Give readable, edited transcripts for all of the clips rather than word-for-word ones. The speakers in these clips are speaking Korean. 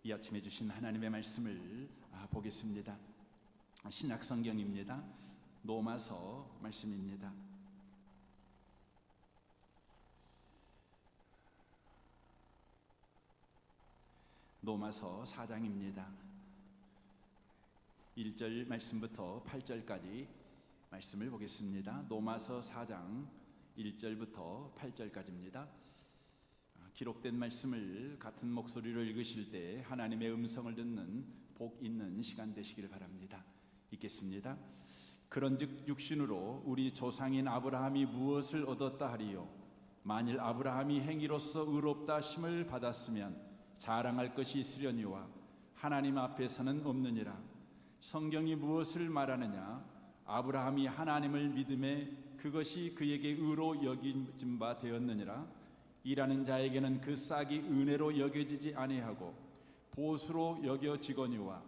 이 아침에 주신 하나님의 말씀을 보겠습니다. 신약 성경입니다. 로마서 말씀입니다. 로마서 4장입니다. 1절 말씀부터 8절까지 말씀을 보겠습니다. 로마서 4장 1절부터 8절까지입니다. 기록된 말씀을 같은 목소리로 읽으실 때 하나님의 음성을 듣는 복 있는 시간 되시기를 바랍니다. 읽겠습니다. 그런즉 육신으로 우리 조상인 아브라함이 무엇을 얻었다 하리요? 만일 아브라함이 행위로서 의롭다 하심을 받았으면 자랑할 것이 있으려니와 하나님 앞에서는 없느니라. 성경이 무엇을 말하느냐? 아브라함이 하나님을 믿음에 그것이 그에게 의로 여겨진 바 되었느니라. 일하는 자에게는 그 싹이 은혜로 여겨지지 아니하고 보수로 여겨지거니와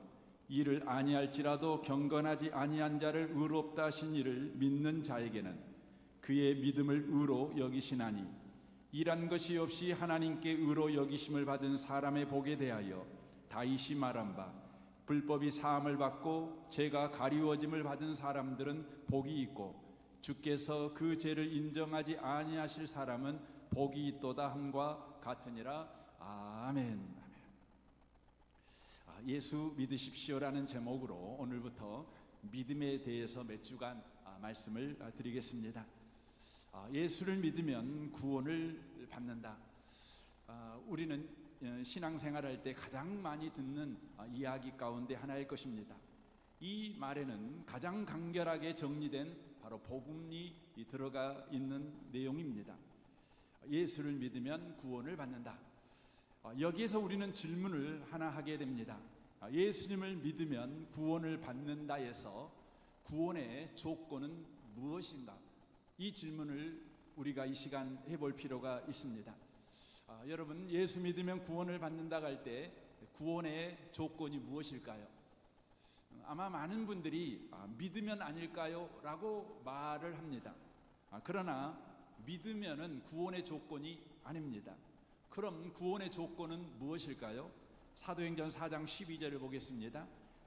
이를 아니할지라도 경건하지 아니한 자를 의롭다 하신 이를 믿는 자에게는 그의 믿음을 의로 여기시나니, 일한 것이 없이 하나님께 의로 여기심을 받은 사람의 복에 대하여 다윗이 말한 바, 불법이 사함을 받고 죄가 가리워짐을 받은 사람들은 복이 있고 주께서 그 죄를 인정하지 아니하실 사람은 복이 있도다 함과 같으니라. 아멘. 예수 믿으십시오라는 제목으로 오늘부터 믿음에 대해서 몇 주간 말씀을 드리겠습니다. 예수를 믿으면 구원을 받는다. 우리는 신앙생활할 때 가장 많이 듣는 이야기 가운데 하나일 것입니다. 이 말에는 가장 간결하게 정리된 바로 복음이 들어가 있는 내용입니다. 예수를 믿으면 구원을 받는다. 여기에서 우리는 질문을 하나 하게 됩니다. 예수님을 믿으면 구원을 받는다에서 구원의 조건은 무엇인가? 이 질문을 우리가 이 시간 해볼 필요가 있습니다. 여러분, 예수 믿으면 구원을 받는다고 할 때 구원의 조건이 무엇일까요? 아마 많은 분들이 믿으면 아닐까요? 라고 말을 합니다. 그러나 믿으면은 구원의 조건이 아닙니다. 그럼 구원의 조건은 무엇일까요? 사도행전 4장 12절을 보겠습니다.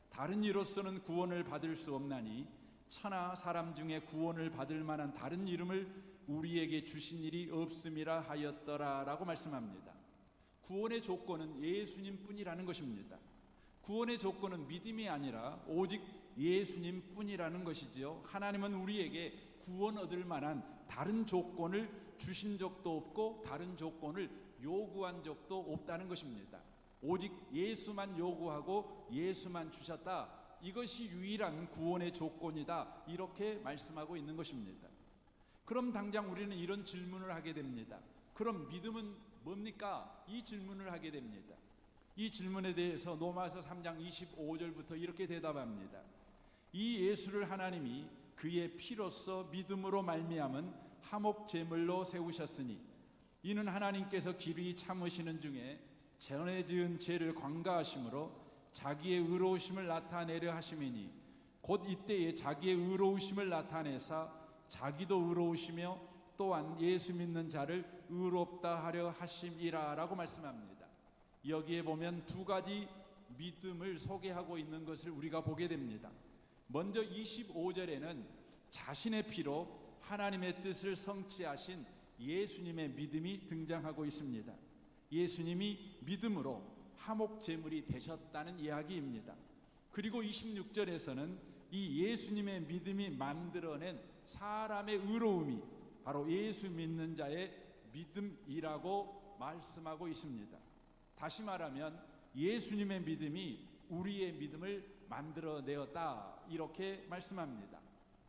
다른 이로서는 구원을 받을 수 없나니 천하 사람 중에 구원을 받을 만한 다른 이름을 우리에게 주신 일이 없음이라 하였더라 라고 말씀합니다. 구원의 조건은 예수님 뿐이라는 것입니다. 구원의 조건은 믿음이 아니라 오직 예수님 뿐이라는 것이지요. 하나님은 우리에게 구원 얻을 만한 다른 조건을 주신 적도 없고 다른 조건을 요구한 적도 없다는 것입니다. 오직 예수만 요구하고 예수만 주셨다. 이것이 유일한 구원의 조건이다. 이렇게 말씀하고 있는 것입니다. 그럼 당장 우리는 이런 질문을 하게 됩니다. 그럼 믿음은 뭡니까? 이 질문을 하게 됩니다. 이 질문에 대해서 로마서 3장 25절부터 이렇게 대답합니다. 이 예수를 하나님이 그의 피로써 믿음으로 말미암은 화목 제물로 세우셨으니 이는 하나님께서 길이 참으시는 중에 전에 지은 죄를 관가하심으로 자기의 의로우심을 나타내려 하심이니 곧 이때에 자기의 의로우심을 나타내사 자기도 의로우시며 또한 예수 믿는 자를 의롭다 하려 하심이라 라고 말씀합니다. 여기에 보면 두 가지 믿음을 소개하고 있는 것을 우리가 보게 됩니다. 먼저 25절에는 자신의 피로 하나님의 뜻을 성취하신 예수님의 믿음이 등장하고 있습니다. 예수님이 믿음으로 화목 제물이 되셨다는 이야기입니다. 그리고 26절에서는 이 예수님의 믿음이 만들어낸 사람의 의로움이 바로 예수 믿는 자의 믿음이라고 말씀하고 있습니다. 다시 말하면 예수님의 믿음이 우리의 믿음을 만들어내었다 이렇게 말씀합니다.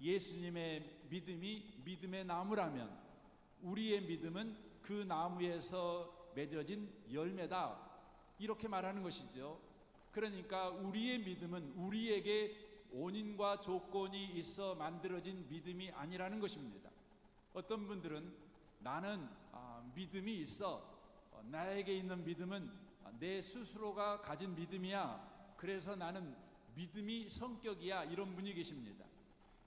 예수님의 믿음이 믿음의 나무라면 우리의 믿음은 그 나무에서 맺어진 열매다 이렇게 말하는 것이죠. 그러니까 우리의 믿음은 우리에게 원인과 조건이 있어 만들어진 믿음이 아니라는 것입니다. 어떤 분들은 나는 믿음이 있어, 나에게 있는 믿음은 내 스스로가 가진 믿음이야, 그래서 나는 믿음이 성격이야, 이런 분이 계십니다.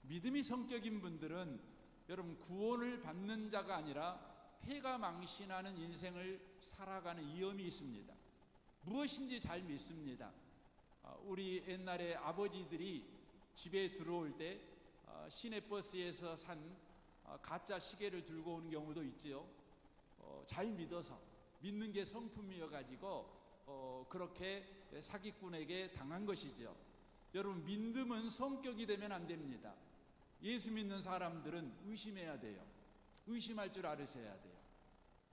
믿음이 성격인 분들은 여러분 구원을 받는 자가 아니라 패가 망신하는 인생을 살아가는 위험이 있습니다. 무엇인지 잘 믿습니다. 우리 옛날에 아버지들이 집에 들어올 때 시내버스에서 산 가짜 시계를 들고 오는 경우도 있지요. 잘 믿어서, 믿는 게 성품이어 가지고 그렇게 사기꾼에게 당한 것이죠. 여러분, 믿음은 성격이 되면 안 됩니다. 예수 믿는 사람들은 의심해야 돼요. 의심할 줄 알으셔야 돼요.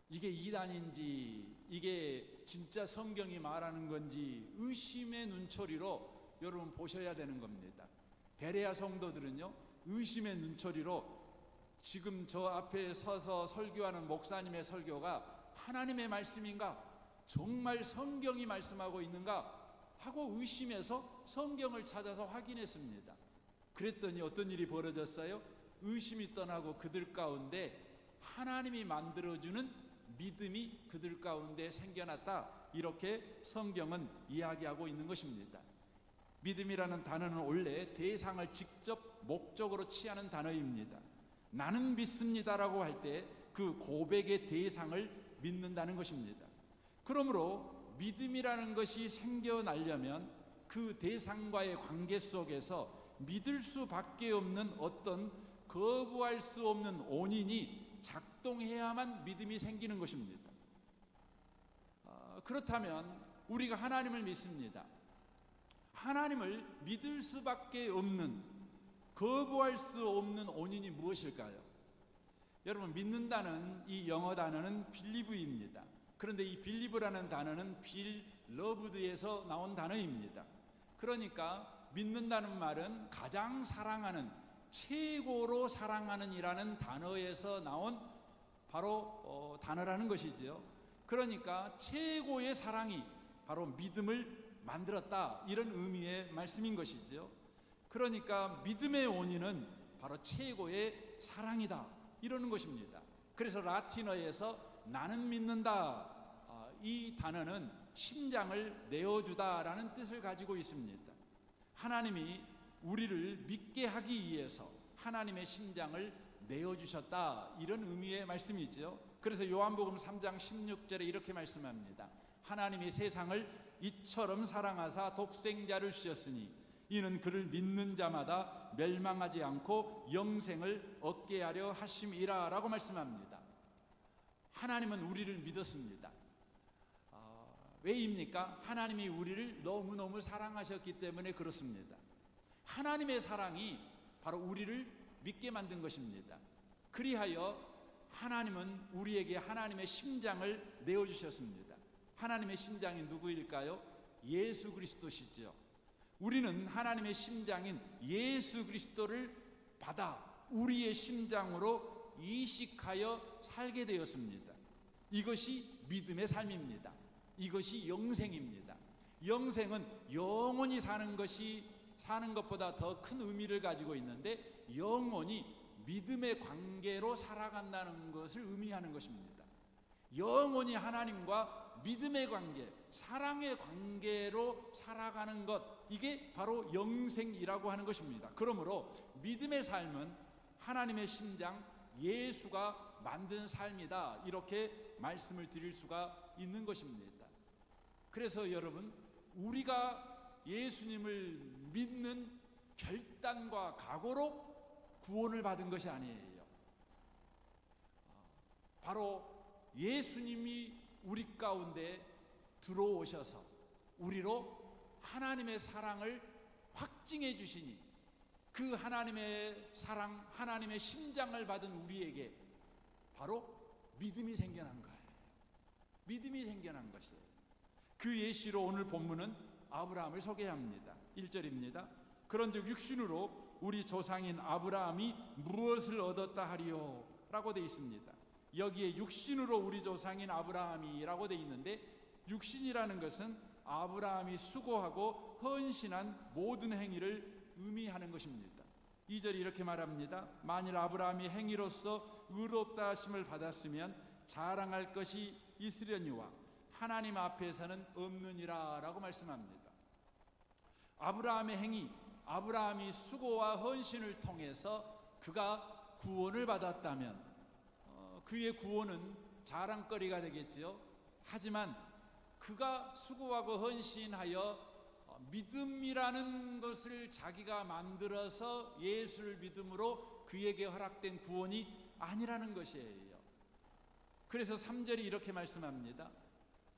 이게 이단인지, 이게 진짜 성경이 말하는 건지 의심의 눈초리로 여러분 보셔야 되는 겁니다. 베레아 성도들은요, 의심의 눈초리로 지금 저 앞에 서서 설교하는 목사님의 설교가 하나님의 말씀인가, 정말 성경이 말씀하고 있는가 하고 의심해서 성경을 찾아서 확인했습니다. 그랬더니 어떤 일이 벌어졌어요? 의심이 떠나고 그들 가운데 하나님이 만들어주는 믿음이 그들 가운데 생겨났다. 이렇게 성경은 이야기하고 있는 것입니다. 믿음이라는 단어는 원래 대상을 직접 목적으로 취하는 단어입니다. 나는 믿습니다라고 할 때 그 고백의 대상을 믿는다는 것입니다. 그러므로 믿음이라는 것이 생겨나려면 그 대상과의 관계 속에서 믿을 수밖에 없는 어떤 거부할 수 없는 원인이 작동해야만 믿음이 생기는 것입니다. 그렇다면 우리가 하나님을 믿습니다. 하나님을 믿을 수밖에 없는, 거부할 수 없는 원인이 무엇일까요? 여러분, 믿는다는 이 영어 단어는 빌리브입니다. 그런데 이 빌리브라는 단어는 빌 러브드에서 나온 단어입니다. 그러니까 믿는다는 말은 가장 사랑하는, 최고로 사랑하는 이라는 단어에서 나온 바로 단어라는 것이죠. 그러니까 최고의 사랑이 바로 믿음을 만들었다, 이런 의미의 말씀인 것이죠. 그러니까 믿음의 원인은 바로 최고의 사랑이다, 이러는 것입니다. 그래서 라틴어에서 나는 믿는다, 이 단어는 심장을 내어주다라는 뜻을 가지고 있습니다. 하나님이 우리를 믿게 하기 위해서 하나님의 심장을 내어주셨다, 이런 의미의 말씀이죠. 그래서 요한복음 3장 16절에 이렇게 말씀합니다. 하나님이 세상을 이처럼 사랑하사 독생자를 주셨으니 이는 그를 믿는 자마다 멸망하지 않고 영생을 얻게 하려 하심이라 라고 말씀합니다. 하나님은 우리를 믿었습니다. 왜입니까? 하나님이 우리를 너무너무 사랑하셨기 때문에 그렇습니다. 하나님의 사랑이 바로 우리를 믿게 만든 것입니다. 그리하여 하나님은 우리에게 하나님의 심장을 내어주셨습니다. 하나님의 심장이 누구일까요? 예수 그리스도시죠. 우리는 하나님의 심장인 예수 그리스도를 받아 우리의 심장으로 이식하여 살게 되었습니다. 이것이 믿음의 삶입니다. 이것이 영생입니다. 영생은 영원히 사는 것보다 더 큰 의미를 가지고 있는데, 영원히 믿음의 관계로 살아간다는 것을 의미하는 것입니다. 영원히 하나님과 믿음의 관계, 사랑의 관계로 살아가는 것, 이게 바로 영생이라고 하는 것입니다. 그러므로 믿음의 삶은 하나님의 심장 예수가 만든 삶이다, 이렇게 말씀을 드릴 수가 있는 것입니다. 그래서 여러분, 우리가 예수님을 믿는 결단과 각오로 구원을 받은 것이 아니에요. 바로 예수님이 우리 가운데 들어오셔서 우리로 하나님의 사랑을 확증해 주시니, 그 하나님의 사랑, 하나님의 심장을 받은 우리에게 바로 믿음이 생겨난 거예요. 믿음이 생겨난 것이에요. 그 예시로 오늘 본문은 아브라함을 소개합니다. 1절입니다. 그런즉 육신으로 우리 조상인 아브라함이 무엇을 얻었다 하리요? 라고 되어 있습니다. 여기에 육신으로 우리 조상인 아브라함이라고 되어 있는데, 육신이라는 것은 아브라함이 수고하고 헌신한 모든 행위를 의미하는 것입니다. 2절이 이렇게 말합니다. 만일 아브라함이 행위로서 의롭다 하심을 받았으면 자랑할 것이 있으려니와 하나님 앞에서는 없느니라 라고 말씀합니다. 아브라함의 행위, 아브라함이 수고와 헌신을 통해서 그가 구원을 받았다면 그의 구원은 자랑거리가 되겠지요. 하지만 그가 수고하고 헌신하여 믿음이라는 것을 자기가 만들어서 예수를 믿음으로 그에게 허락된 구원이 아니라는 것이에요. 그래서 3절이 이렇게 말씀합니다.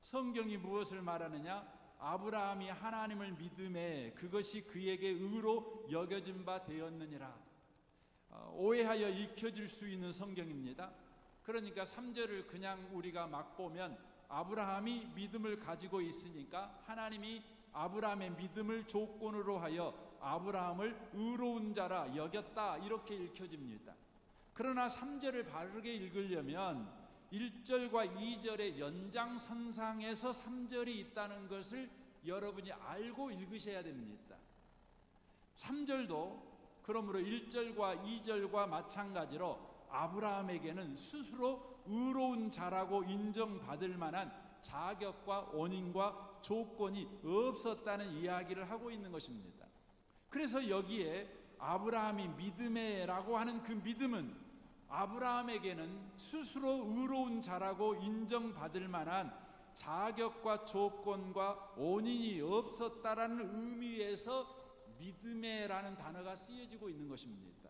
성경이 무엇을 말하느냐? 아브라함이 하나님을 믿음에 그것이 그에게 의로 여겨진 바 되었느니라. 오해하여 익혀질 수 있는 성경입니다. 그러니까 3절을 그냥 우리가 막 보면 아브라함이 믿음을 가지고 있으니까 하나님이 아브라함의 믿음을 조건으로 하여 아브라함을 의로운 자라 여겼다, 이렇게 읽혀집니다. 그러나 3절을 바르게 읽으려면 1절과 2절의 연장선상에서 3절이 있다는 것을 여러분이 알고 읽으셔야 됩니다. 3절도 그러므로 1절과 2절과 마찬가지로 아브라함에게는 스스로 의로운 자라고 인정받을 만한 자격과 원인과 조건이 없었다는 이야기를 하고 있는 것입니다. 그래서 여기에 아브라함이 믿음에라고 하는 그 믿음은 아브라함에게는 스스로 의로운 자라고 인정받을 만한 자격과 조건과 원인이 없었다라는 의미에서 믿음에라는 단어가 쓰여지고 있는 것입니다.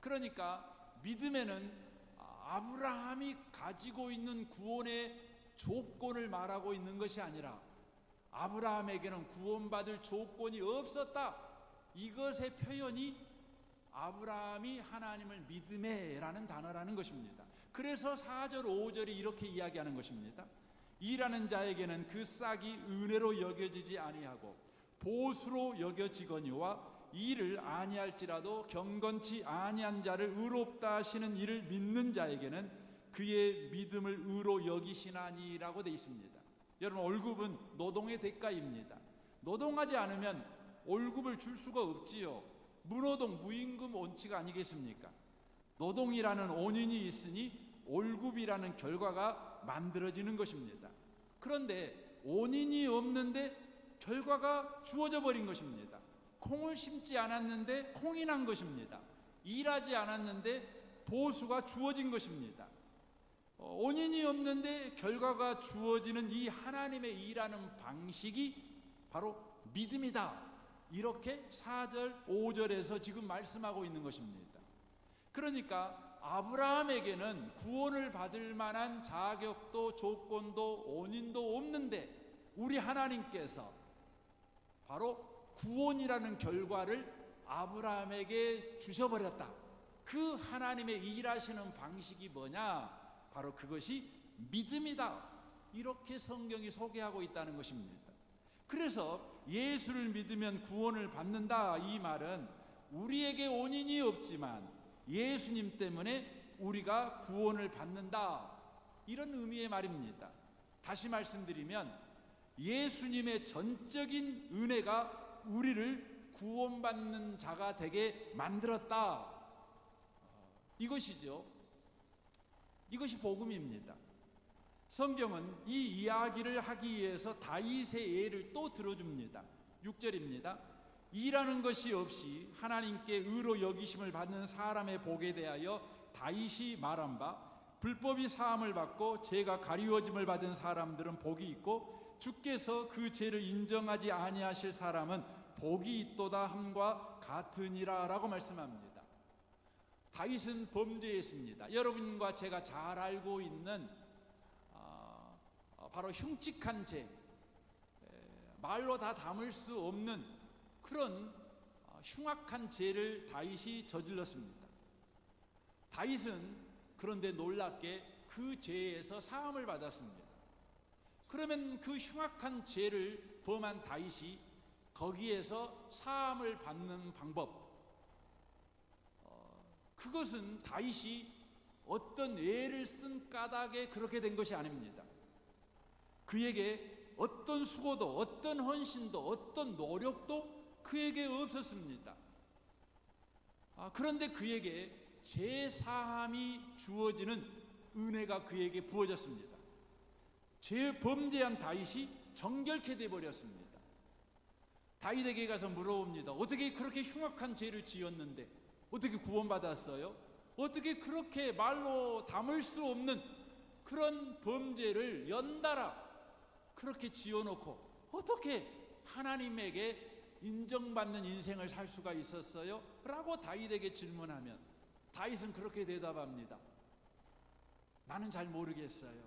그러니까 믿음에는 아브라함이 가지고 있는 구원의 조건을 말하고 있는 것이 아니라 아브라함에게는 구원받을 조건이 없었다, 이것의 표현이 아브라함이 하나님을 믿음에라는 단어라는 것입니다. 그래서 4절 5절이 이렇게 이야기하는 것입니다. 일하는 자에게는 그 싹이 은혜로 여겨지지 아니하고 보수로 여겨지거니와 일을 아니할지라도 경건치 아니한 자를 의롭다 하시는 이를 믿는 자에게는 그의 믿음을 의로 여기시나니라고 되어 있습니다. 여러분, 월급은 노동의 대가입니다. 노동하지 않으면 월급을 줄 수가 없지요. 무노동 무임금 원칙 아니겠습니까? 노동이라는 원인이 있으니 월급이라는 결과가 만들어지는 것입니다. 그런데 원인이 없는데 결과가 주어져 버린 것입니다. 콩을 심지 않았는데 콩이 난 것입니다. 일하지 않았는데 보수가 주어진 것입니다. 원인이 없는데 결과가 주어지는 이 하나님의 일하는 방식이 바로 믿음이다, 이렇게 4절 5절에서 지금 말씀하고 있는 것입니다. 그러니까 아브라함에게는 구원을 받을 만한 자격도 조건도 원인도 없는데 우리 하나님께서 바로 구원이라는 결과를 아브라함에게 주셔버렸다. 그 하나님의 일하시는 방식이 뭐냐? 바로 그것이 믿음이다, 이렇게 성경이 소개하고 있다는 것입니다. 그래서 예수를 믿으면 구원을 받는다, 이 말은 우리에게 원인이 없지만 예수님 때문에 우리가 구원을 받는다, 이런 의미의 말입니다. 다시 말씀드리면 예수님의 전적인 은혜가 우리를 구원받는 자가 되게 만들었다, 이것이죠. 이것이 복음입니다. 성경은 이 이야기를 하기 위해서 다윗의 예를 또 들어줍니다. 6절입니다. 일하는 것이 없이 하나님께 의로 여기심을 받는 사람의 복에 대하여 다윗이 말한 바, 불법이 사함을 받고 죄가 가리워짐을 받은 사람들은 복이 있고 주께서 그 죄를 인정하지 아니하실 사람은 복이 있도다 함과 같으니라 라고 말씀합니다. 다윗은 범죄했습니다. 여러분과 제가 잘 알고 있는 바로 흉측한 죄, 말로 다 담을 수 없는 그런 흉악한 죄를 다윗이 저질렀습니다. 다윗은 그런데 놀랍게 그 죄에서 사함을 받았습니다. 그러면 그 흉악한 죄를 범한 다윗이 거기에서 사함을 받는 방법, 그것은 다윗이 어떤 애를 쓴 까닭에 그렇게 된 것이 아닙니다. 그에게 어떤 수고도 어떤 헌신도 어떤 노력도 그에게 없었습니다. 그런데 그에게 죄사함이 주어지는 은혜가 그에게 부어졌습니다. 죄 범죄한 다윗이 정결케 되어버렸습니다. 다윗에게 가서 물어봅니다. 어떻게 그렇게 흉악한 죄를 지었는데 어떻게 구원받았어요? 어떻게 그렇게 말로 담을 수 없는 그런 범죄를 연달아 그렇게 지어놓고 어떻게 하나님에게 인정받는 인생을 살 수가 있었어요? 라고 다윗에게 질문하면 다윗은 그렇게 대답합니다. 나는 잘 모르겠어요.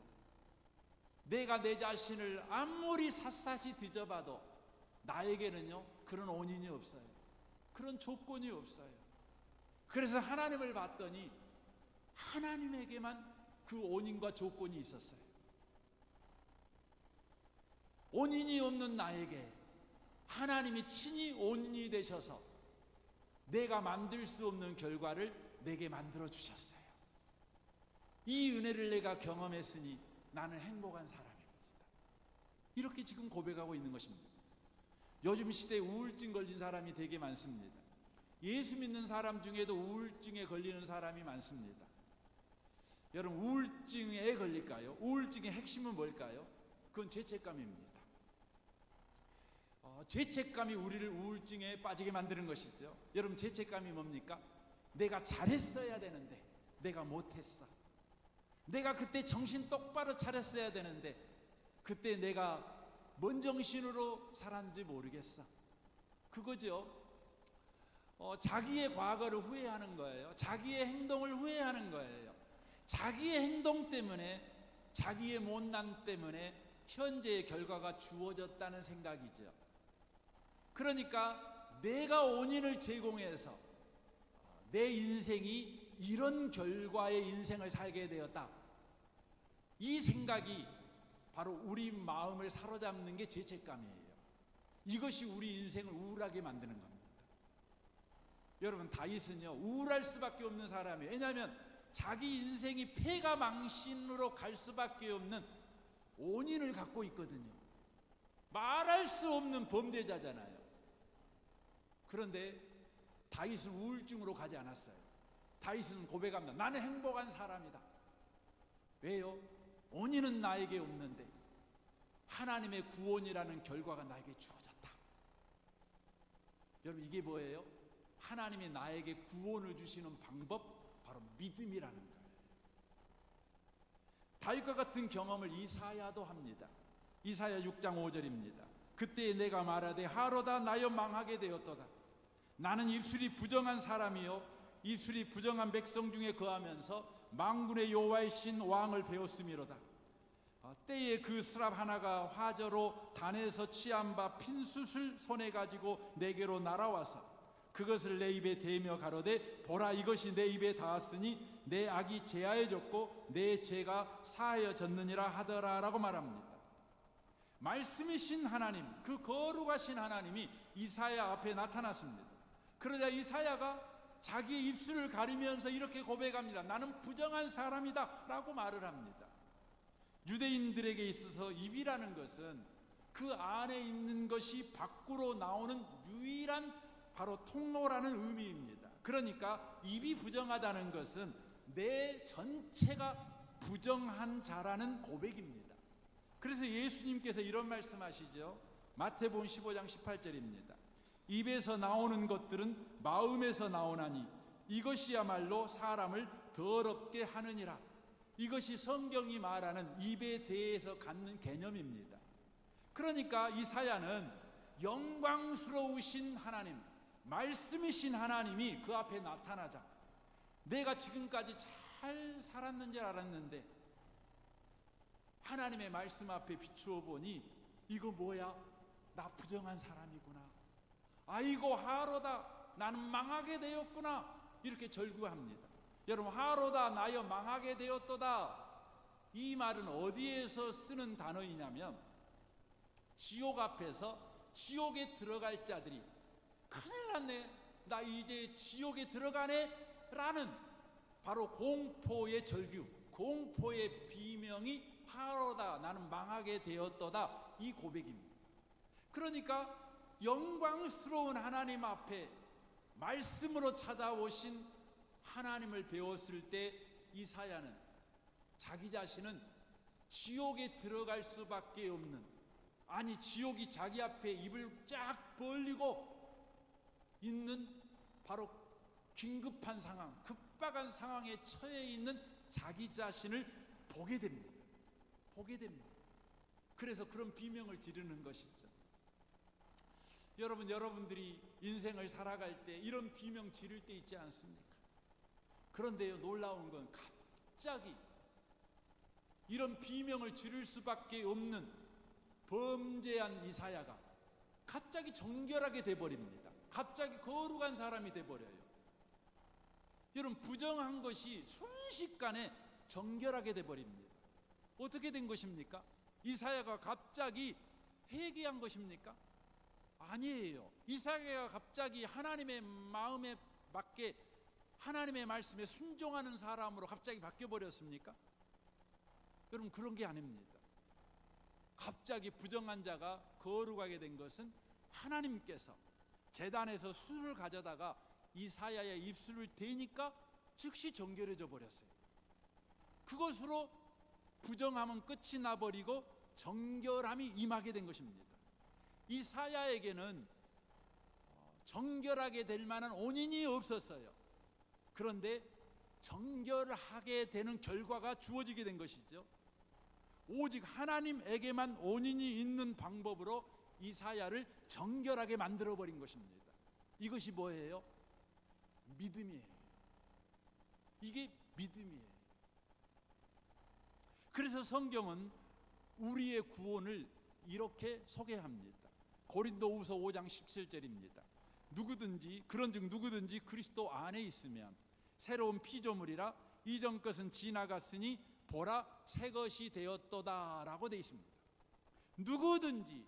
내가 내 자신을 아무리 샅샅이 뒤져봐도 나에게는요 그런 원인이 없어요. 그런 조건이 없어요. 그래서 하나님을 봤더니 하나님에게만 그 원인과 조건이 있었어요. 원인이 없는 나에게 하나님이 친히 원인이 되셔서 내가 만들 수 없는 결과를 내게 만들어 주셨어요. 이 은혜를 내가 경험했으니 나는 행복한 사람입니다. 이렇게 지금 고백하고 있는 것입니다. 요즘 시대에 우울증 걸린 사람이 되게 많습니다. 예수 믿는 사람 중에도 우울증에 걸리는 사람이 많습니다. 여러분, 우울증에 걸릴까요? 우울증의 핵심은 뭘까요? 그건 죄책감입니다. 죄책감이 우리를 우울증에 빠지게 만드는 것이죠. 여러분, 죄책감이 뭡니까? 내가 잘했어야 되는데 내가 못했어. 내가 그때 정신 똑바로 차렸어야 되는데 그때 내가 뭔 정신으로 살았는지 모르겠어. 그거죠. 자기의 과거를 후회하는 거예요. 자기의 행동을 후회하는 거예요. 자기의 행동 때문에, 자기의 못난 때문에 현재의 결과가 주어졌다는 생각이죠. 그러니까 내가 원인을 제공해서 내 인생이 이런 결과의 인생을 살게 되었다. 이 생각이 바로 우리 마음을 사로잡는 게 죄책감이에요. 이것이 우리 인생을 우울하게 만드는 겁니다. 여러분, 다윗은요 우울할 수밖에 없는 사람이에요. 왜냐하면 자기 인생이 패가망신으로 갈 수밖에 없는 원인을 갖고 있거든요. 말할 수 없는 범죄자잖아요. 그런데 다윗은 우울증으로 가지 않았어요. 다윗은 고백합니다. 나는 행복한 사람이다. 왜요? 원인은 나에게 없는데 하나님의 구원이라는 결과가 나에게 주어졌다. 여러분, 이게 뭐예요? 하나님이 나에게 구원을 주시는 방법, 바로 믿음이라는 거예요. 다윗과 같은 경험을 이사야도 합니다. 이사야 6장 5절입니다. 그때 내가 말하되 하로다 나여 망하게 되었도다. 나는 입술이 부정한 사람이요 입술이 부정한 백성 중에 거하면서 만군의 여호와의 신 왕을 배웠음이로다. 때에 그 스랍 하나가 화저로 단에서 취한 바 핀숯을 손에 가지고 내게로 날아와서 그것을 내 입에 대며 가로되 보라, 이것이 내 입에 닿았으니 내 악이 제하여졌고 내 죄가 사하여졌느니라 하더라 라고 말합니다. 말씀이신 하나님, 그 거룩하신 하나님이 이사야 앞에 나타났습니다. 그러자 이사야가 자기의 입술을 가리면서 이렇게 고백합니다. 나는 부정한 사람이다 라고 말을 합니다. 유대인들에게 있어서 입이라는 것은 그 안에 있는 것이 밖으로 나오는 유일한 바로 통로라는 의미입니다. 그러니까 입이 부정하다는 것은 내 전체가 부정한 자라는 고백입니다. 그래서 예수님께서 이런 말씀하시죠. 마태복음 15장 18절입니다. 입에서 나오는 것들은 마음에서 나오나니 이것이야말로 사람을 더럽게 하느니라. 이것이 성경이 말하는 입에 대해서 갖는 개념입니다. 그러니까 이사야는 영광스러우신 하나님, 말씀이신 하나님이 그 앞에 나타나자 내가 지금까지 잘 살았는 줄 알았는데 하나님의 말씀 앞에 비추어 보니 이거 뭐야? 나 부정한 사람이구나. 아이고 하로다, 나는 망하게 되었구나. 이렇게 절구합니다. 여러분, 하로다 나여 망하게 되었도다, 이 말은 어디에서 쓰는 단어이냐면 지옥 앞에서 지옥에 들어갈 자들이 큰일 났네, 나 이제 지옥에 들어가네 라는 바로 공포의 절규, 공포의 비명이 하로다, 나는 망하게 되었도다, 이 고백입니다. 그러니까 영광스러운 하나님 앞에 말씀으로 찾아오신 하나님을 배웠을 때 이사야는 자기 자신은 지옥에 들어갈 수밖에 없는, 아니 지옥이 자기 앞에 입을 쫙 벌리고 있는 바로 긴급한 상황, 급박한 상황에 처해 있는 자기 자신을 보게 됩니다. 보게 됩니다. 그래서 그런 비명을 지르는 것이죠. 여러분들이 인생을 살아갈 때 이런 비명 지를 때 있지 않습니까? 그런데요, 놀라운 건 갑자기 이런 비명을 지를 수밖에 없는 범죄한 이사야가 갑자기 정결하게 돼버립니다. 갑자기 거룩한 사람이 돼버려요. 여러분, 부정한 것이 순식간에 정결하게 돼버립니다. 어떻게 된 것입니까? 이사야가 갑자기 회개한 것입니까? 아니에요. 이사야가 갑자기 하나님의 마음에 맞게 하나님의 말씀에 순종하는 사람으로 갑자기 바뀌어버렸습니까? 여러분, 그런 게 아닙니다. 갑자기 부정한 자가 거룩하게 된 것은 하나님께서 제단에서 술을 가져다가 이사야의 입술을 대니까 즉시 정결해져 버렸어요. 그것으로 부정함은 끝이 나버리고 정결함이 임하게 된 것입니다. 이사야에게는 정결하게 될 만한 원인이 없었어요. 그런데 정결하게 되는 결과가 주어지게 된 것이죠. 오직 하나님에게만 원인이 있는 방법으로 이사야를 정결하게 만들어버린 것입니다. 이것이 뭐예요? 믿음이에요. 이게 믿음이에요. 그래서 성경은 우리의 구원을 이렇게 소개합니다. 고린도후서 5장 17절입니다. 그런즉 누구든지 그리스도 안에 있으면 새로운 피조물이라 이전 것은 지나갔으니 보라 새 것이 되었도다 라고 되어 있습니다. 누구든지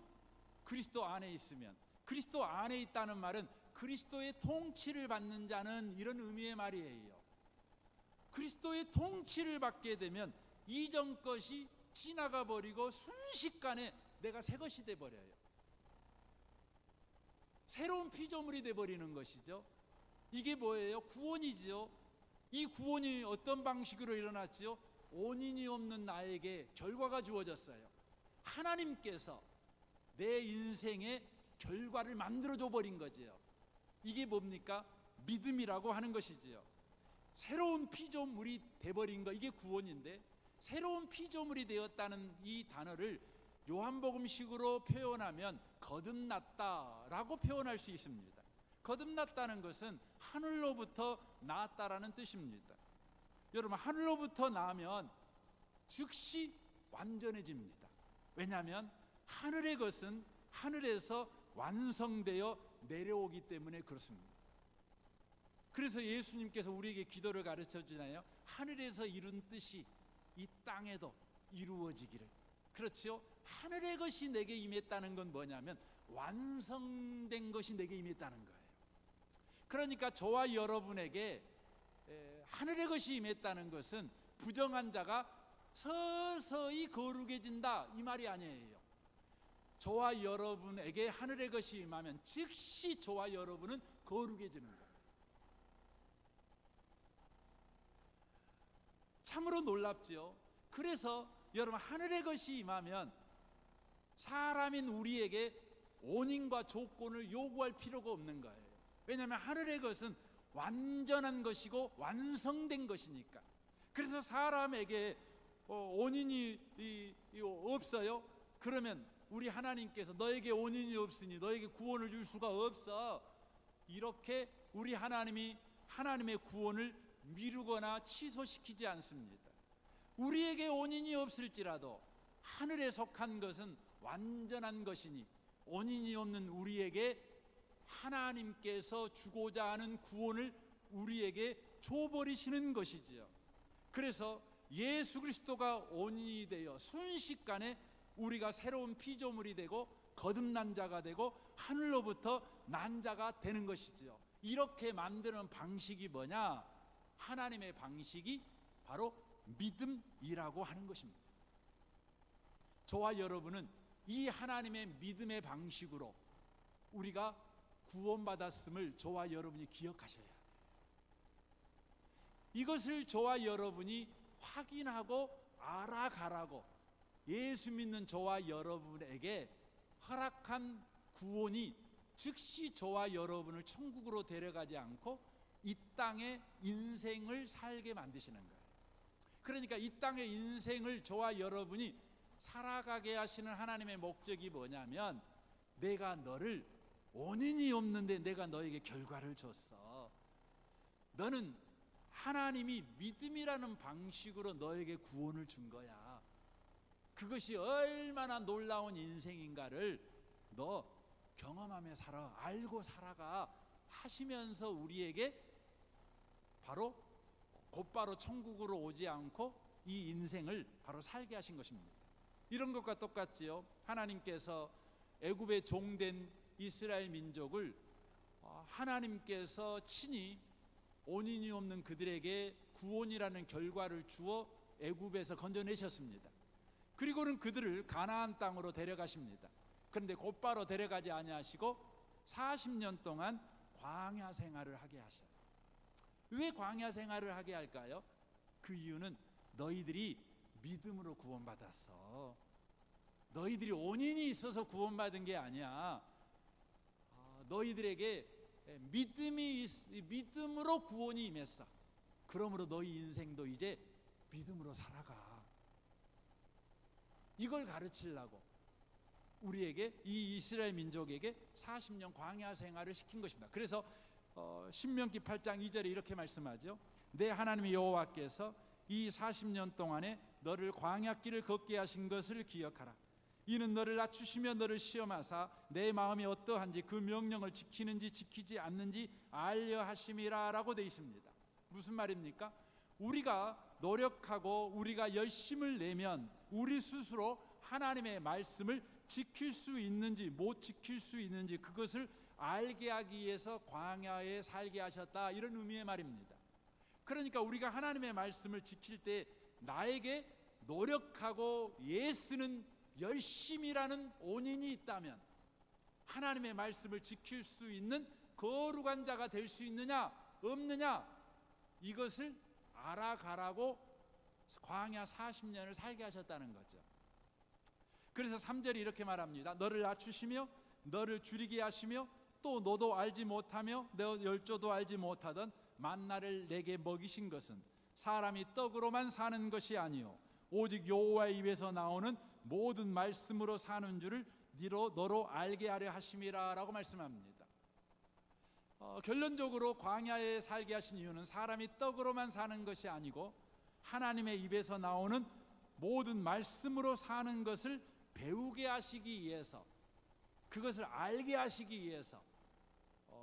그리스도 안에 있으면, 그리스도 안에 있다는 말은 그리스도의 통치를 받는 자는, 이런 의미의 말이에요. 그리스도의 통치를 받게 되면 이전 것이 지나가 버리고 순식간에 내가 새 것이 돼 버려요. 새로운 피조물이 돼 버리는 것이죠. 이게 뭐예요? 구원이지요. 이 구원이 어떤 방식으로 일어났지요? 원인이 없는 나에게 결과가 주어졌어요. 하나님께서 내 인생의 결과를 만들어줘 버린 거지요. 이게 뭡니까? 믿음이라고 하는 것이지요. 새로운 피조물이 돼버린 거, 이게 구원인데, 새로운 피조물이 되었다는 이 단어를 요한복음식으로 표현하면 거듭났다라고 표현할 수 있습니다. 거듭났다는 것은 하늘로부터 나았다라는 뜻입니다. 여러분, 하늘로부터 나면 즉시 완전해집니다. 왜냐하면 하늘의 것은 하늘에서 완성되어 내려오기 때문에 그렇습니다. 그래서 예수님께서 우리에게 기도를 가르쳐 주잖아요. 하늘에서 이룬 뜻이 이 땅에도 이루어지기를. 그렇지요? 하늘의 것이 내게 임했다는 건 뭐냐면 완성된 것이 내게 임했다는 거예요. 그러니까 저와 여러분에게 하늘의 것이 임했다는 것은 부정한 자가 서서히 거룩해진다, 이 말이 아니에요. 저와 여러분에게 하늘의 것이 임하면 즉시 저와 여러분은 거룩해지는 거예요. 참으로 놀랍지요. 그래서 여러분, 하늘의 것이 임하면 사람인 우리에게 원인과 조건을 요구할 필요가 없는 거예요. 왜냐하면 하늘의 것은 완전한 것이고 완성된 것이니까. 그래서 사람에게 원인이 없어요? 그러면 우리 하나님께서 너에게 원인이 없으니 너에게 구원을 줄 수가 없어, 이렇게 우리 하나님이 하나님의 구원을 미루거나 취소시키지 않습니다. 우리에게 원인이 없을지라도 하늘에 속한 것은 완전한 것이니 원인이 없는 우리에게 하나님께서 주고자 하는 구원을 우리에게 줘버리시는 것이지요. 그래서 예수 그리스도가 원인이 되어 순식간에 우리가 새로운 피조물이 되고 거듭난 자가 되고 하늘로부터 난 자가 되는 것이지요. 이렇게 만드는 방식이 뭐냐? 하나님의 방식이 바로 믿음이라고 하는 것입니다. 저와 여러분은 이 하나님의 믿음의 방식으로 우리가 구원받았음을 저와 여러분이 기억하셔야 돼요. 이것을 저와 여러분이 확인하고 알아가라고 예수 믿는 저와 여러분에게 허락한 구원이 즉시 저와 여러분을 천국으로 데려가지 않고 이 땅의 인생을 살게 만드시는 거예요. 그러니까 이 땅의 인생을 저와 여러분이 살아가게 하시는 하나님의 목적이 뭐냐면, 내가 너를 원인이 없는데 내가 너에게 결과를 줬어. 너는 하나님이 믿음이라는 방식으로 너에게 구원을 준 거야. 그것이 얼마나 놀라운 인생인가를 너 경험하며 살아, 알고 살아가 하시면서 우리에게 곧바로 천국으로 오지 않고 이 인생을 바로 살게 하신 것입니다. 이런 것과 똑같지요. 하나님께서 애굽의 종된 이스라엘 민족을 하나님께서 친히 원인이 없는 그들에게 구원이라는 결과를 주어 애굽에서 건져내셨습니다. 그리고는 그들을 가나안 땅으로 데려가십니다. 그런데 곧바로 데려가지 아니하시고 40년 동안 광야 생활을 하게 하셔요. 왜 광야 생활을 하게 할까요? 그 이유는 너희들이 믿음으로 구원받았어. 너희들이 원인이 있어서 구원받은 게 아니야. 너희들에게 믿음으로 구원이 임했어. 그러므로 너희 인생도 이제 믿음으로 살아가. 이걸 가르치려고 우리에게, 이 이스라엘 민족에게 40년 광야 생활을 시킨 것입니다. 그래서 신명기 8장 2절에 이렇게 말씀하죠. 내 하나님 여호와께서 이 40년 동안에 너를 광야길을 걷게 하신 것을 기억하라. 이는 너를 낮추시며 너를 시험하사 내 마음이 어떠한지 그 명령을 지키는지 지키지 않는지 알려 하심이라 라고 되어 있습니다. 무슨 말입니까? 우리가 노력하고 우리가 열심을 내면 우리 스스로 하나님의 말씀을 지킬 수 있는지 못 지킬 수 있는지 그것을 알게 하기 위해서 광야에 살게 하셨다, 이런 의미의 말입니다. 그러니까 우리가 하나님의 말씀을 지킬 때 나에게 노력하고 애쓰는 열심이라는 원인이 있다면 하나님의 말씀을 지킬 수 있는 거룩한 자가 될 수 있느냐 없느냐, 이것을 알아가라고 광야 40년을 살게 하셨다는 거죠. 그래서 3절이 이렇게 말합니다. 너를 낮추시며 너를 줄이게 하시며 또 너도 알지 못하며 너 열조도 알지 못하던 만나를 내게 먹이신 것은 사람이 떡으로만 사는 것이 아니요 오직 여호와의 입에서 나오는 모든 말씀으로 사는 줄을 너로 알게 하려 하심이라 라고 말씀합니다. 결론적으로 광야에 살게 하신 이유는 사람이 떡으로만 사는 것이 아니고 하나님의 입에서 나오는 모든 말씀으로 사는 것을 배우게 하시기 위해서, 그것을 알게 하시기 위해서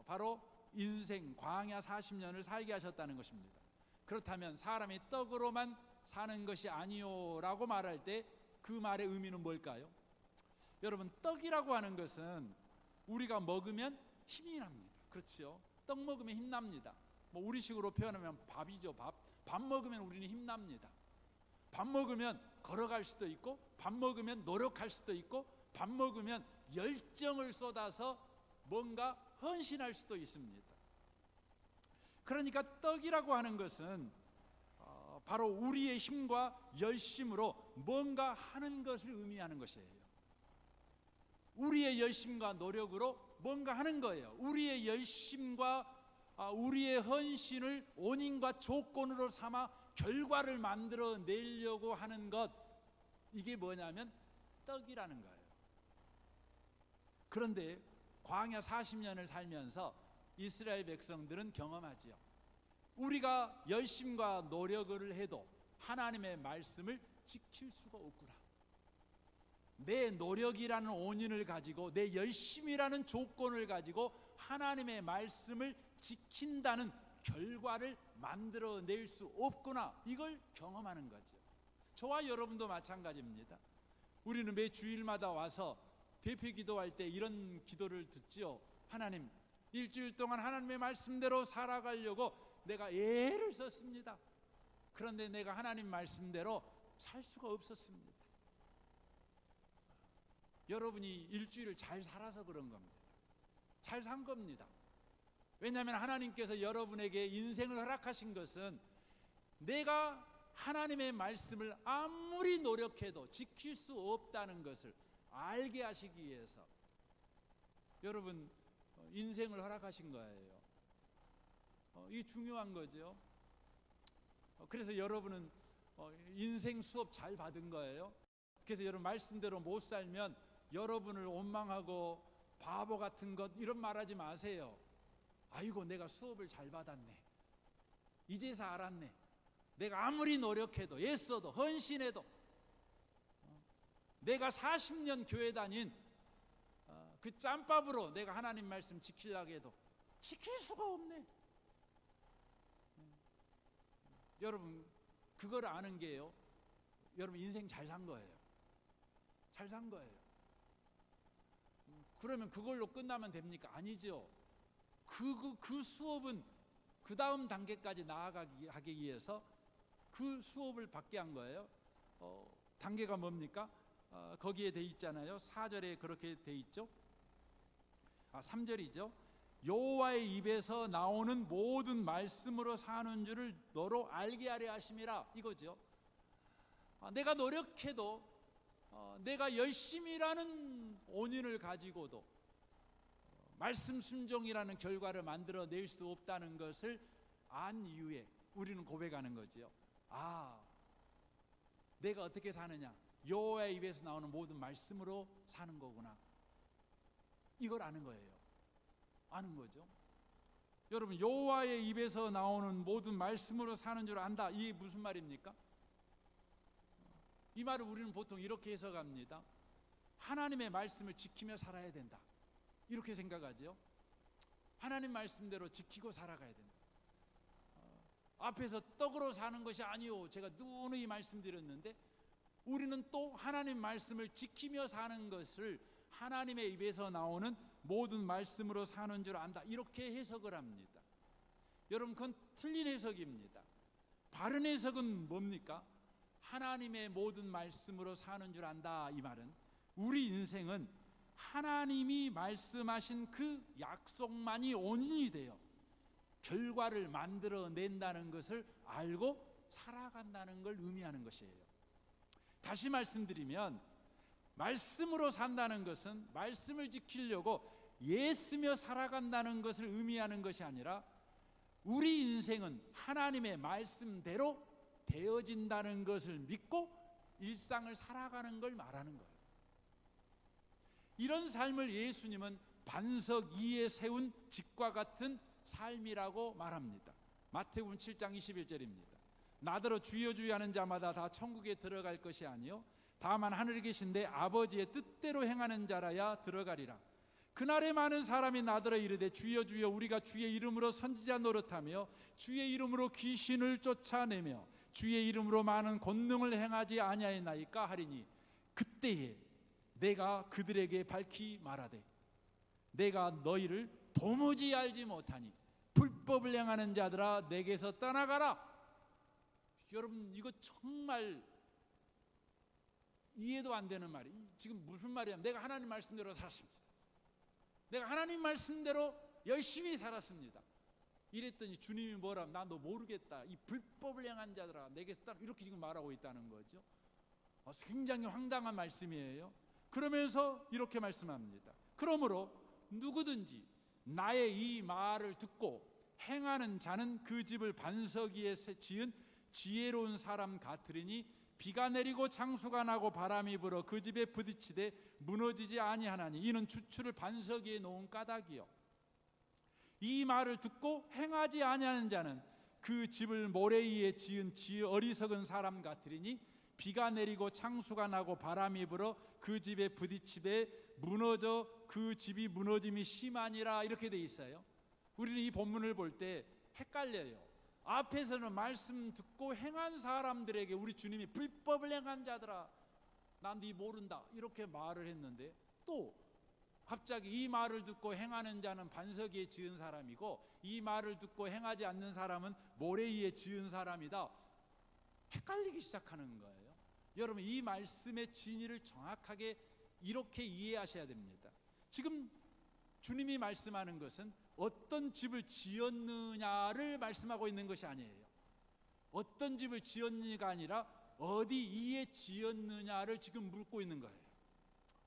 바로 인생 광야 40년을 살게 하셨다는 것입니다. 그렇다면 사람이 떡으로만 사는 것이 아니요라고 말할 때 그 말의 의미는 뭘까요? 여러분, 떡이라고 하는 것은 우리가 먹으면 힘이 납니다. 그렇죠? 떡 먹으면 힘납니다. 뭐 우리식으로 표현하면 밥이죠. 밥 먹으면 우리는 힘납니다. 밥 먹으면 걸어갈 수도 있고, 밥 먹으면 노력할 수도 있고, 밥 먹으면 열정을 쏟아서 뭔가 헌신할 수도 있습니다. 그러니까 떡이라고 하는 것은 바로 우리의 힘과 열심으로 뭔가 하는 것을 의미하는 것이에요. 우리의 열심과 노력으로 뭔가 하는 거예요. 우리의 열심과 우리의 헌신을 원인과 조건으로 삼아 결과를 만들어 내려고 하는 것, 이게 뭐냐면 떡이라는 거예요. 그런데 광야 40년을 살면서 이스라엘 백성들은 경험하지요. 우리가 열심과 노력을 해도 하나님의 말씀을 지킬 수가 없구나. 내 노력이라는 원인을 가지고, 내 열심이라는 조건을 가지고 하나님의 말씀을 지킨다는 결과를 만들어낼 수 없구나, 이걸 경험하는 거죠. 저와 여러분도 마찬가지입니다. 우리는 매 주일마다 와서 대표 기도할 때 이런 기도를 듣지요. 하나님, 일주일 동안 하나님의 말씀대로 살아가려고 내가 애를 썼습니다. 그런데 내가 하나님 말씀대로 살 수가 없었습니다. 여러분이 일주일을 잘 살아서 그런 겁니다. 잘 산 겁니다. 왜냐하면 하나님께서 여러분에게 인생을 허락하신 것은 내가 하나님의 말씀을 아무리 노력해도 지킬 수 없다는 것을 알게 하시기 위해서 여러분 인생을 허락하신 거예요. 이게 중요한 거죠. 그래서 여러분은 인생 수업 잘 받은 거예요. 그래서 여러분 말씀대로 못 살면 여러분을 원망하고 바보 같은 것 이런 말하지 마세요. 아이고 내가 수업을 잘 받았네, 이제서 알았네, 내가 아무리 노력해도 애써도 헌신해도 내가 40년 교회 다닌 그 짬밥으로 내가 하나님 말씀 지키려고 해도 지킬 수가 없네. 여러분 그걸 아는 게요, 여러분 인생 잘 산 거예요. 잘 산 거예요. 그러면 그걸로 끝나면 됩니까? 아니죠. 그 수업은 그 다음 단계까지 나아가기 위해서 그 수업을 받게 한 거예요. 단계가 뭡니까? 거기에 돼 있잖아요. 4절에 그렇게 돼 있죠. 3절이죠. 여호와의 입에서 나오는 모든 말씀으로 사는 줄을 너로 알게 하려 하심이라, 이거죠. 내가 노력해도 내가 열심히 일하는 온인을 가지고도 말씀 순종이라는 결과를 만들어낼 수 없다는 것을 안 이후에 우리는 고백하는 거지요. 내가 어떻게 사느냐, 여호와의 입에서 나오는 모든 말씀으로 사는 거구나, 이걸 아는 거예요. 아는 거죠. 여러분 여호와의 입에서 나오는 모든 말씀으로 사는 줄 안다, 이게 무슨 말입니까? 이 말을 우리는 보통 이렇게 해석합니다. 하나님의 말씀을 지키며 살아야 된다, 이렇게 생각하죠. 하나님 말씀대로 지키고 살아가야 된다. 앞에서 떡으로 사는 것이 아니오, 제가 누누이 말씀드렸는데 우리는 또 하나님 말씀을 지키며 사는 것을 하나님의 입에서 나오는 모든 말씀으로 사는 줄 안다, 이렇게 해석을 합니다. 여러분 그건 틀린 해석입니다. 바른 해석은 뭡니까? 하나님의 모든 말씀으로 사는 줄 안다, 이 말은 우리 인생은 하나님이 말씀하신 그 약속만이 온인이 되어 결과를 만들어낸다는 것을 알고 살아간다는 걸 의미하는 것이에요. 다시 말씀드리면 말씀으로 산다는 것은 말씀을 지키려고 애쓰며 살아간다는 것을 의미하는 것이 아니라 우리 인생은 하나님의 말씀대로 되어진다는 것을 믿고 일상을 살아가는 걸 말하는 거예요. 이런 삶을 예수님은 반석 위에 세운 집과 같은 삶이라고 말합니다. 마태복음 7장 21절입니다. 나더러 주여 주여 하는 자마다 다 천국에 들어갈 것이 아니요 다만 하늘에 계신 내 아버지의 뜻대로 행하는 자라야 들어가리라. 그날에 많은 사람이 나더러 이르되 주여 주여 우리가 주의 이름으로 선지자 노릇하며 주의 이름으로 귀신을 쫓아내며 주의 이름으로 많은 권능을 행하지 아니하였나이까 하리니 그때에 내가 그들에게 밝히 말하되 내가 너희를 도무지 알지 못하니 불법을 행하는 자들아 내게서 떠나가라. 여러분 이거 정말 이해도 안 되는 말이 지금 무슨 말이야? 내가 하나님 말씀대로 살았습니다. 내가 하나님 말씀대로 열심히 살았습니다. 이랬더니 주님이 뭐라? 나 너 모르겠다. 이 불법을 행한 자들아 내게서 떠나, 이렇게 지금 말하고 있다는 거죠. 굉장히 황당한 말씀이에요. 그러면서 이렇게 말씀합니다. 그러므로 누구든지 나의 이 말을 듣고 행하는 자는 그 집을 반석 위에 지은 지혜로운 사람 같으리니 비가 내리고 장수가 나고 바람이 불어 그 집에 부딪히되 무너지지 아니하나니 이는 주추를 반석 위에 놓은 까닭이요. 이 말을 듣고 행하지 아니하는 자는 그 집을 모래 위에 지은 어리석은 사람 같으리니 비가 내리고 창수가 나고 바람이 불어 그 집에 부딪히되 무너져 그 집이 무너짐이 심하니라, 이렇게 돼 있어요. 우리는 이 본문을 볼 때 헷갈려요. 앞에서는 말씀 듣고 행한 사람들에게 우리 주님이 불법을 행한 자들아 난 네 모른다 이렇게 말을 했는데 또 갑자기 이 말을 듣고 행하는 자는 반석 위에 지은 사람이고 이 말을 듣고 행하지 않는 사람은 모래 위에 지은 사람이다, 헷갈리기 시작하는 거예요. 여러분 이 말씀의 진리를 정확하게 이렇게 이해하셔야 됩니다. 지금 주님이 말씀하는 것은 어떤 집을 지었느냐를 말씀하고 있는 것이 아니에요. 어떤 집을 지었느냐가 아니라 어디 위에 지었느냐를 지금 묻고 있는 거예요.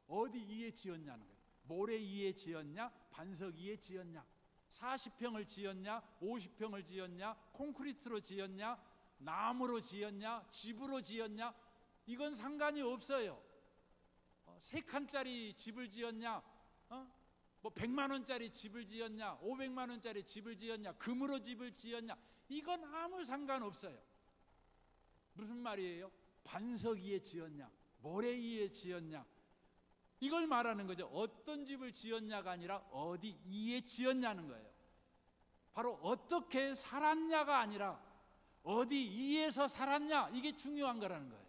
어디 위에 지었냐는 거예요. 모래 위에 지었냐, 반석 위에 지었냐, 40평을 지었냐, 50평을 지었냐, 콘크리트로 지었냐, 나무로 지었냐, 집으로 지었냐, 이건 상관이 없어요. 3칸짜리 집을 지었냐, 뭐 100만 원짜리 집을 지었냐, 500만 원짜리 집을 지었냐, 금으로 집을 지었냐, 이건 아무 상관없어요. 무슨 말이에요? 반석 위에 지었냐, 모래 위에 지었냐, 이걸 말하는 거죠. 어떤 집을 지었냐가 아니라 어디 위에 지었냐는 거예요. 바로 어떻게 살았냐가 아니라 어디 위에서 살았냐, 이게 중요한 거라는 거예요.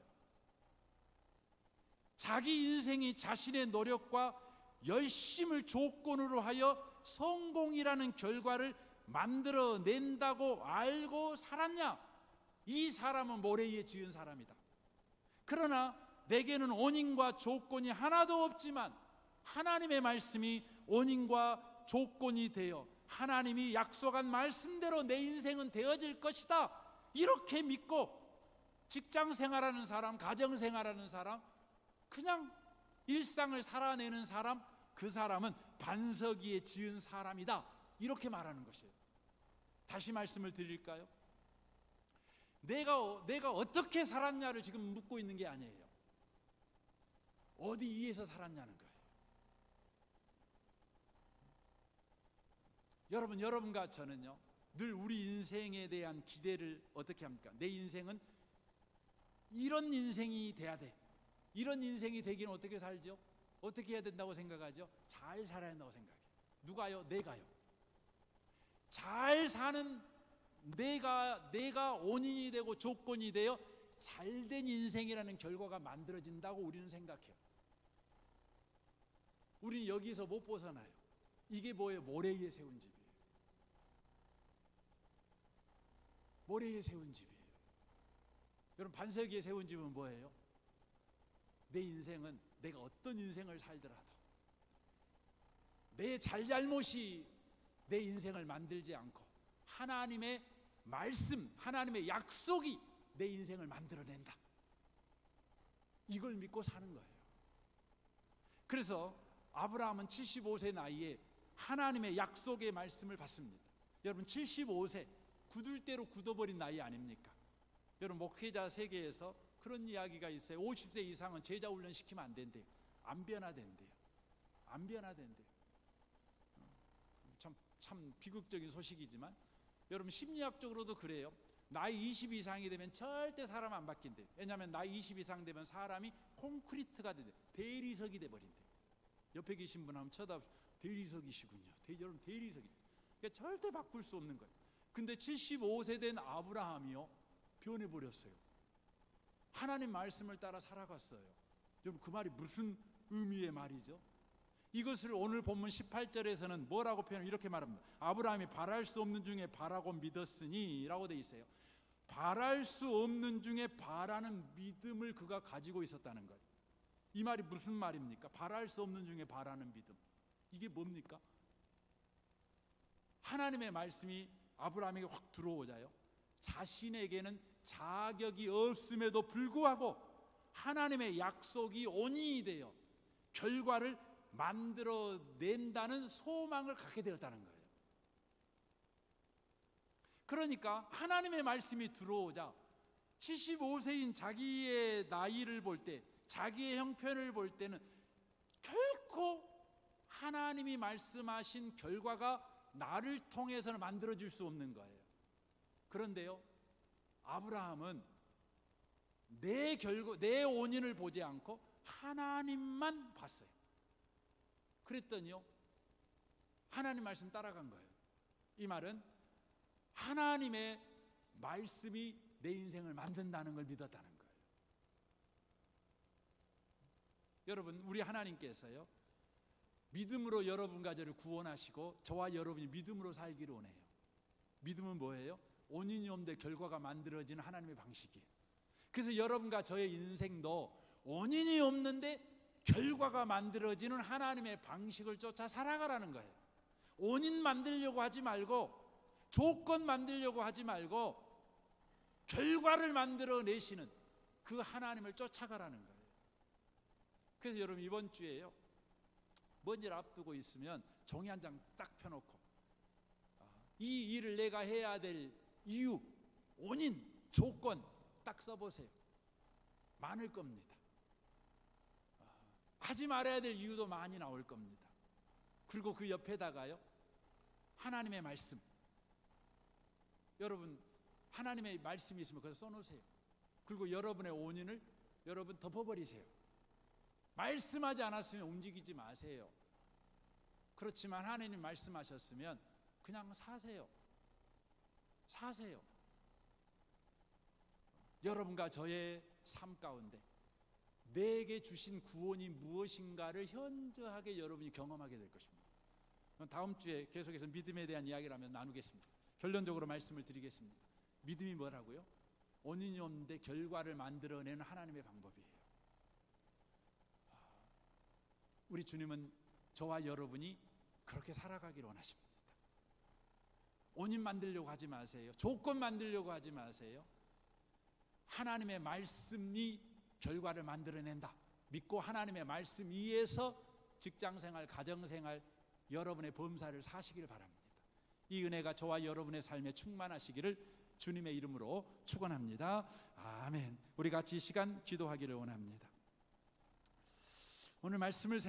자기 인생이 자신의 노력과 열심을 조건으로 하여 성공이라는 결과를 만들어낸다고 알고 살았냐, 이 사람은 모래 위에 지은 사람이다. 그러나 내게는 원인과 조건이 하나도 없지만 하나님의 말씀이 원인과 조건이 되어 하나님이 약속한 말씀대로 내 인생은 되어질 것이다, 이렇게 믿고 직장 생활하는 사람, 가정 생활하는 사람, 그냥 일상을 살아내는 사람, 그 사람은 반석 위에 지은 사람이다, 이렇게 말하는 것이에요. 다시 말씀을 드릴까요? 내가 어떻게 살았냐를 지금 묻고 있는 게 아니에요. 어디 위에서 살았냐는 거예요. 여러분과 저는요, 늘 우리 인생에 대한 기대를 어떻게 합니까? 내 인생은 이런 인생이 돼야 돼. 이런 인생이 되기는 어떻게 살죠? 어떻게 해야 된다고 생각하죠? 잘 살아야 한다고 생각해요. 누가요? 내가요. 잘 사는 내가 원인이 되고 조건이 되어 잘된 인생이라는 결과가 만들어진다고 우리는 생각해요. 우리는 여기서 못 벗어나요. 이게 뭐예요? 모래 위에 세운 집이에요. 모래 위에 세운 집이에요. 여러분, 반석 위에 세운 집은 뭐예요? 내 인생은 내가 어떤 인생을 살더라도 내 잘잘못이 내 인생을 만들지 않고 하나님의 말씀, 하나님의 약속이 내 인생을 만들어낸다, 이걸 믿고 사는 거예요. 그래서 아브라함은 75세 나이에 하나님의 약속의 말씀을 받습니다. 여러분, 75세 굳을 대로 굳어버린 나이 아닙니까? 여러분, 목회자 세계에서 그런 이야기가 있어요. 50세 이상은 제자 훈련 시키면 안 된대요. 안 변화된대요. 안 변화된대요. 참 비극적인 소식이지만 여러분, 심리학적으로도 그래요. 나이 20 이상이 되면 절대 사람 안 바뀐대요. 왜냐하면 나이 20 이상 되면 사람이 콘크리트가 된대요. 대리석이 돼버린대요. 옆에 계신 분 한번 쳐다보세요. 대리석이시군요. 여러분, 대리석이. 그러니까 절대 바꿀 수 없는 거예요. 근데 75세 된 아브라함이요, 변해버렸어요. 하나님 말씀을 따라 살아갔어요. 여러분, 그 말이 무슨 의미의 말이죠? 이것을 오늘 본문 18절에서는 뭐라고 표현을 이렇게 말합니다. 아브라함이 바랄 수 없는 중에 바라고 믿었으니 라고 돼 있어요. 바랄 수 없는 중에 바라는 믿음을 그가 가지고 있었다는 거예요. 이 말이 무슨 말입니까? 바랄 수 없는 중에 바라는 믿음, 이게 뭡니까? 하나님의 말씀이 아브라함에게 확 들어오자요, 자신에게는 자격이 없음에도 불구하고 하나님의 약속이 원인이 되어 결과를 만들어낸다는 소망을 갖게 되었다는 거예요. 그러니까 하나님의 말씀이 들어오자 75세인 자기의 나이를 볼 때, 자기의 형편을 볼 때는 결코 하나님이 말씀하신 결과가 나를 통해서는 만들어질 수 없는 거예요. 그런데요, 아브라함은 내 원인을 보지 않고 하나님만 봤어요. 그랬더니요, 하나님 말씀 따라간 거예요. 이 말은 하나님의 말씀이 내 인생을 만든다는 걸 믿었다는 거예요. 여러분, 우리 하나님께서요, 믿음으로 여러분과 저를 구원하시고 저와 여러분이 믿음으로 살기를 원해요. 믿음은 뭐예요? 원인이 없는데 결과가 만들어지는 하나님의 방식이에요. 그래서 여러분과 저의 인생도 원인이 없는데 결과가 만들어지는 하나님의 방식을 쫓아 살아가라는 거예요. 원인 만들려고 하지 말고, 조건 만들려고 하지 말고 결과를 만들어내시는 그 하나님을 쫓아가라는 거예요. 그래서 여러분, 이번 주에요, 뭔 일 앞두고 있으면 종이 한 장 딱 펴놓고 이 일을 내가 해야 될 이유, 원인, 조건 딱 써보세요. 많을 겁니다. 하지 말아야 될 이유도 많이 나올 겁니다. 그리고 그 옆에다가요, 하나님의 말씀. 여러분, 하나님의 말씀이 있으면 그걸 써놓으세요. 그리고 여러분의 온인을 여러분 덮어버리세요. 말씀하지 않았으면 움직이지 마세요. 그렇지만 하나님 말씀하셨으면 그냥 사세요. 사세요. 여러분과 저의 삶 가운데 내게 주신 구원이 무엇인가를 현저하게 여러분이 경험하게 될 것입니다. 다음 주에 계속해서 믿음에 대한 이야기를 하면서 나누겠습니다. 결론적으로 말씀을 드리겠습니다. 믿음이 뭐라고요? 원인이 없는데 결과를 만들어내는 하나님의 방법이에요. 우리 주님은 저와 여러분이 그렇게 살아가기를 원하십니다. 원인 만들려고 하지 마세요. 조건 만들려고 하지 마세요. 하나님의 말씀이 결과를 만들어낸다. 믿고 하나님의 말씀 위에서 직장생활, 가정생활, 여러분의 범사를 사시길 바랍니다. 이 은혜가 저와 여러분의 삶에 충만하시기를 주님의 이름으로 축원합니다. 아멘. 우리 같이 이 시간 기도하기를 원합니다. 오늘 말씀을